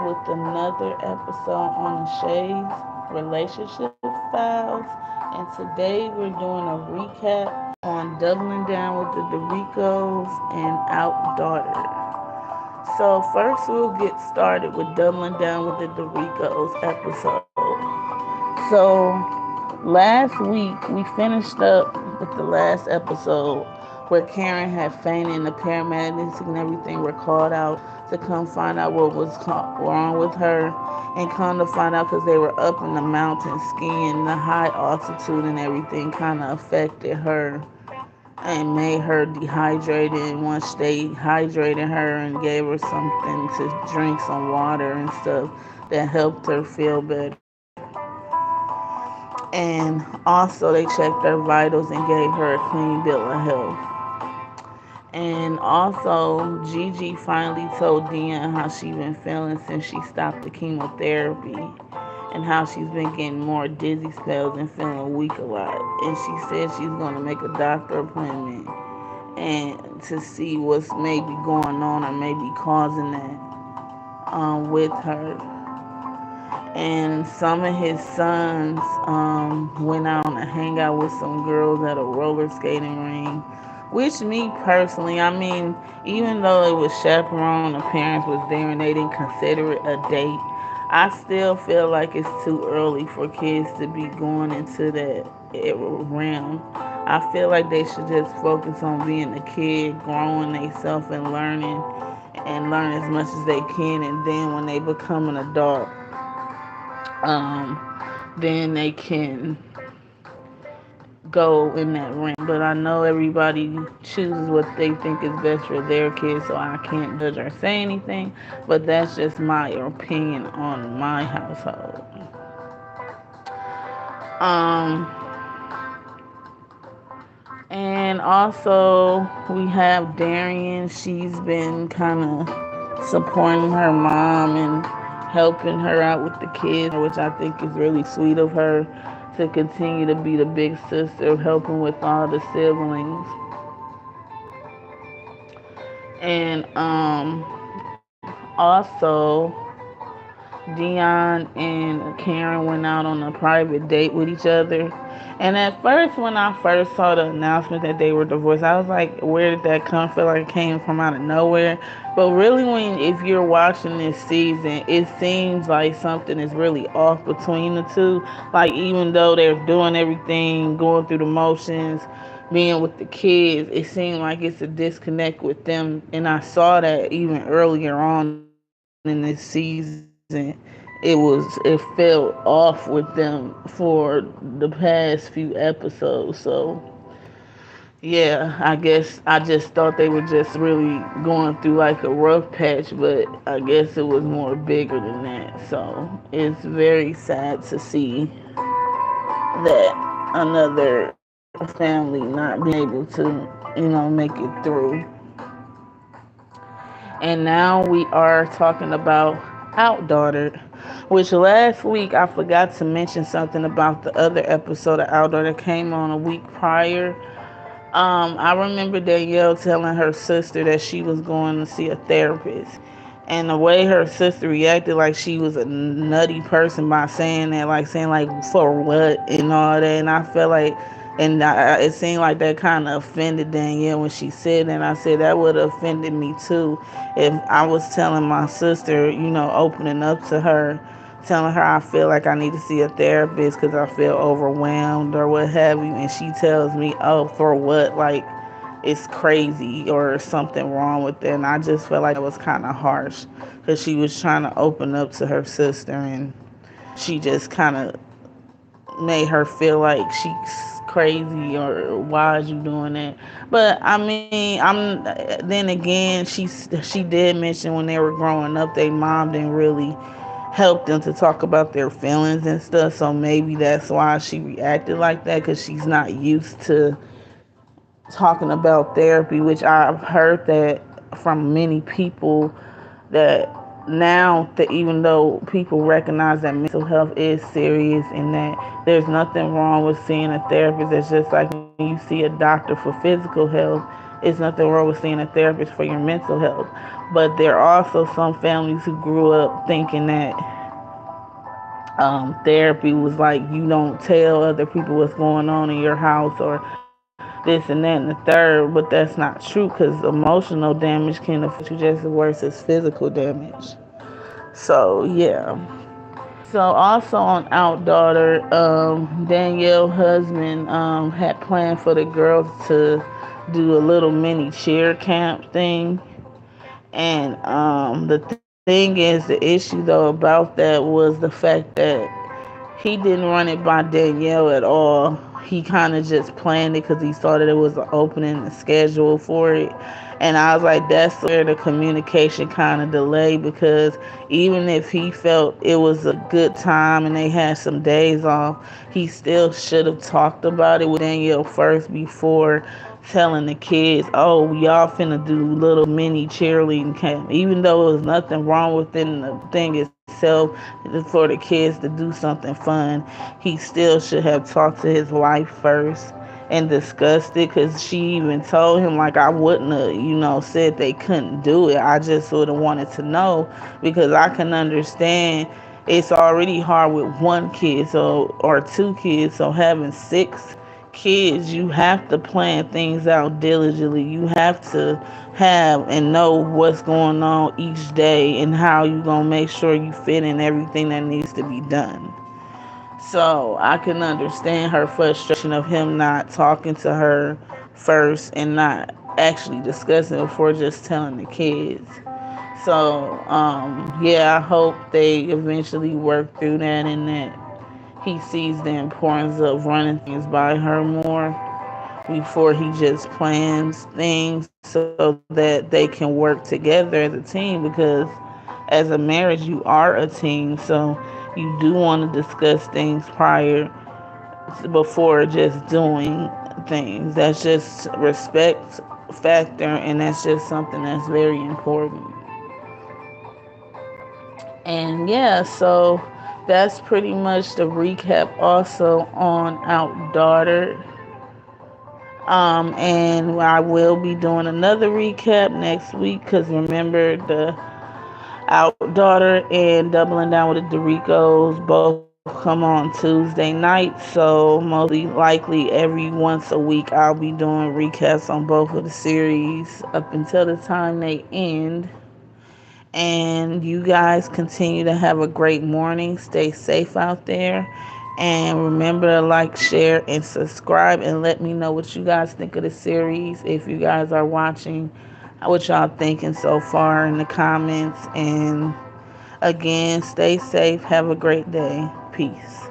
with another episode on the ShayS Relationship Files. And today we're doing a recap on doubling down with the Derricos and Outdaughtered. So first we'll get started with doubling down with the Derricos episode. So last week we finished up with the last episode where Karen had fainted and the paramedics and everything were called out to come find out what was wrong with her, and come to find out because they were up in the mountains skiing, the high altitude and everything kind of affected her and made her dehydrated. And once they hydrated her and gave her something to drink, some water and stuff, that helped her feel better. And also they checked her vitals and gave her a clean bill of health. And also Gigi finally told Dion how she been feeling since she stopped the chemotherapy, and how she's been getting more dizzy spells and feeling weak a lot. And she said she's going to make a doctor appointment and to see what's maybe going on or maybe causing that with her. And some of his sons went out on a hangout with some girls at a roller skating ring. Which, me personally, I mean, even though it was chaperone, the parents was there and they didn't consider it a date, I still feel like it's too early for kids to be going into that realm. I feel like they should just focus on being a kid, growing themselves and learn as much as they can. And then when they become an adult, um, then they can go in that ring. But I know everybody chooses what they think is best for their kids, so I can't judge or say anything. But that's just my opinion on my household. Um, and also we have Darian. She's been kind of supporting her mom and helping her out with the kids, which I think is really sweet of her to continue to be the big sister, helping with all the siblings. And also Dion and Karen went out on a private date with each other. And at first, when I first saw the announcement that they were divorced, I was like, where did that come from? Like it came from out of nowhere. But really, if you're watching this season, it seems like something is really off between the two. Like, even though they're doing everything, going through the motions, being with the kids, it seemed like it's a disconnect with them. And I saw that even earlier on in this season. It felt off with them for the past few episodes. So yeah, I guess I just thought they were just really going through like a rough patch, but I guess it was more bigger than that. So it's very sad to see that another family not being able to, make it through. And now we are talking about Outdaughtered, which last week I forgot to mention something about the other episode of Outdaughtered that came on a week prior. I remember Danielle telling her sister that she was going to see a therapist. And the way her sister reacted, like she was a nutty person by saying that, like saying like for what and all that. And I felt like, and it seemed like that kind of offended Danielle when she said that. And I said that would have offended me too if I was telling my sister, opening up to her, telling her I feel like I need to see a therapist because I feel overwhelmed or what have you, and she tells me, "Oh, for what?" Like it's crazy or something wrong with it. And I just felt like that was kind of harsh because she was trying to open up to her sister, and she just kind of made her feel like she's crazy or why is you doing that. But I mean, then again, she did mention when they were growing up their mom didn't really help them to talk about their feelings and stuff, so maybe that's why she reacted like that, because she's not used to talking about therapy, which I've heard that from many people, that now that even though people recognize that mental health is serious and that there's nothing wrong with seeing a therapist, it's just like when you see a doctor for physical health, It's nothing wrong with seeing a therapist for your mental health. But there are also some families who grew up thinking that therapy was like you don't tell other people what's going on in your house or this and that and the third, but that's not true because emotional damage can affect you just as worse as physical damage. So yeah. So also on Outdaughtered, Danielle's husband had planned for the girls to do a little mini cheer camp thing, and the thing is, the issue though about that was the fact that he didn't run it by Danielle at all. He kind of just planned it because he saw that it was an opening and schedule for it. And I was like, that's where the communication kind of delayed because even if he felt it was a good time and they had some days off, he still should have talked about it with Danielle first before telling the kids, oh, y'all finna do little mini cheerleading camp. Even though it was nothing wrong within the thing itself, for the kids to do something fun, he still should have talked to his wife first and discussed it because she even told him, like, I wouldn't have, said they couldn't do it. I just would have wanted to know because I can understand it's already hard with one kid or two kids, so having six kids, you have to plan things out diligently. You have to have and know what's going on each day and how you gonna make sure you fit in everything that needs to be done. So I can understand her frustration of him not talking to her first and not actually discussing before just telling the kids. So yeah, I hope they eventually work through that and that he sees the importance of running things by her more before he just plans things so that they can work together as a team because as a marriage you are a team, so you do want to discuss things prior before just doing things. That's just respect factor and that's just something that's very important. And yeah, so that's pretty much the recap also on Outdaughtered. And I will be doing another recap next week because remember the Outdaughter and Doubling Down with the Derricos both come on Tuesday night. So most likely every once a week I'll be doing recaps on both of the series up until the time they end. And you guys continue to have a great morning. Stay safe out there. And remember to like, share, and subscribe. And let me know what you guys think of the series. If you guys are watching, what y'all thinking so far in the comments. And again, stay safe. Have a great day. Peace.